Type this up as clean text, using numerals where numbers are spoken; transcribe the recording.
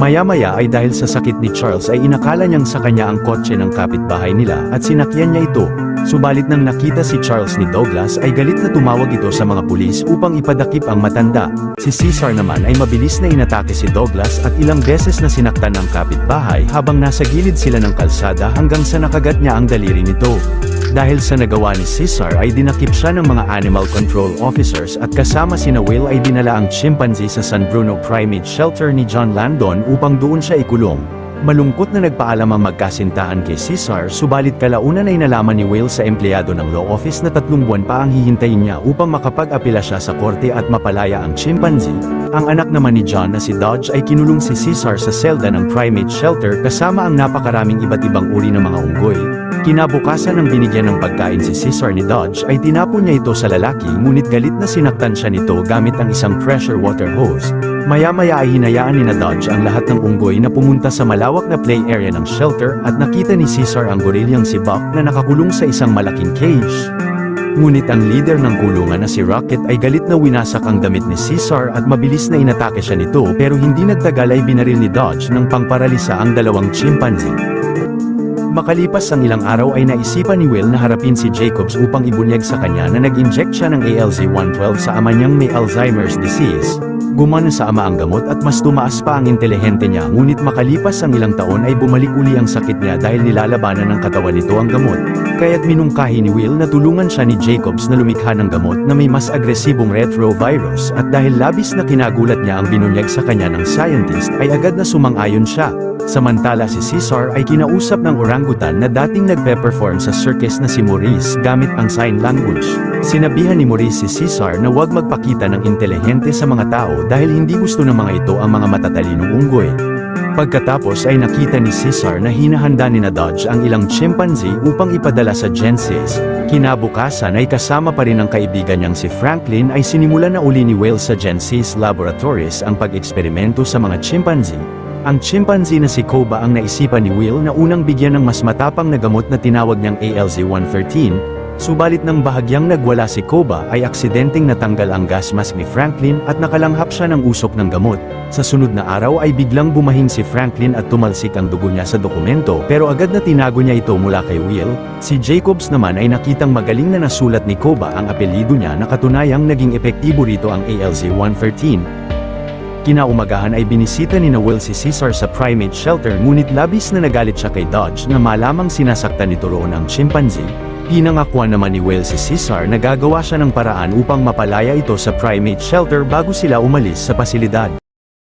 Maya-maya ay dahil sa sakit ni Charles ay inakala niyang sa kanya ang kotse ng kapitbahay nila at sinakyan niya ito. Subalit nang nakita si Charles ni Douglas ay galit na tumawag ito sa mga pulis upang ipadakip ang matanda. Si Cesar naman ay mabilis na inatake si Douglas at ilang beses na sinaktan ng kapitbahay habang nasa gilid sila ng kalsada hanggang sa nakagat niya ang daliri nito. Dahil sa nagawa ni Cesar ay dinakip siya ng mga animal control officers at kasama sina Will ay dinala ang chimpanzee sa San Bruno Primate Shelter ni John Landon upang doon siya ikulong. Malungkot na nagpaalam ang magkasintahan kay Cesar subalit kalaunan ay nalaman ni Will sa empleyado ng law office na 3 buwan pa ang hihintayin niya upang makapag-apela siya sa korte at mapalaya ang chimpanzee. Ang anak naman ni John na si Dodge ay kinulong si Cesar sa selda ng primate shelter kasama ang napakaraming iba't ibang uri ng mga unggoy. Kinabukasan ng binigyan ng pagkain si Cesar ni Dodge ay tinapon niya ito sa lalaki ngunit galit na sinaktan siya nito gamit ang isang pressure water hose. Maya-maya ay hinayaan ni Dodge ang lahat ng unggoy na pumunta sa malawak na play area ng shelter at nakita ni Cesar ang gorilyang si Buck na nakakulong sa isang malaking cage. Ngunit ang leader ng kulungan na si Rocket ay galit na winasak ang damit ni Cesar at mabilis na inatake siya nito pero hindi nagtagal ay binaril ni Dodge ng pangparalisa ang dalawang chimpanzee. Makalipas ang ilang araw ay naisipan ni Will na harapin si Jacobs upang ibunyag sa kanya na nag-inject siya ng ALZ-112 sa ama niyang may Alzheimer's disease. Gumana sa ama ang gamot at mas tumaas pa ang intelihente niya ngunit makalipas ang ilang taon ay bumalik uli ang sakit niya dahil nilalabanan ng katawan nito ang gamot. Kaya't minungkahi ni Will na tulungan siya ni Jacobs na lumikha ng gamot na may mas agresibong retrovirus at dahil labis na kinagulat niya ang binunyag sa kanya ng scientist ay agad na sumang-ayon siya. Samantala si Cesar ay kinausap ng orangutan na dating nagpe-perform sa circus na si Maurice gamit ang sign language. Sinabihan ni Maurice si Cesar na huwag magpakita ng intelihente sa mga tao dahil hindi gusto ng mga ito ang mga matatalinong unggoy. Pagkatapos ay nakita ni Cesar na hinahanda ni Dodge ang ilang chimpanzee upang ipadala sa Genesis. Kinabukasan ay kasama pa rin ang kaibigan niyang si Franklin ay sinimula na uli ni Will sa Genesis Laboratories ang pag-eksperimento sa mga chimpanzee. Ang chimpanzee na si Koba ang naisipan ni Will na unang bigyan ng mas matapang na gamot na tinawag niyang ALZ-113, subalit nang bahagyang nagwala si Koba ay aksidenteng natanggal ang gas mask ni Franklin at nakalanghap siya ng usok ng gamot. Sa sunod na araw ay biglang bumahing si Franklin at tumalsik ang dugo niya sa dokumento pero agad na tinago niya ito mula kay Will. Si Jacobs naman ay nakitang magaling na nasulat ni Koba ang apelyido niya na katunayang naging epektibo rito ang ALZ-113. Kinaumagahan ay binisita ni Will si Cesar sa primate shelter ngunit labis na nagalit siya kay Dodge na malamang sinasaktan nito roon ang chimpanzee. Pinangakwan naman ni Will si Cesar na gagawa siya ng paraan upang mapalaya ito sa primate shelter bago sila umalis sa pasilidad.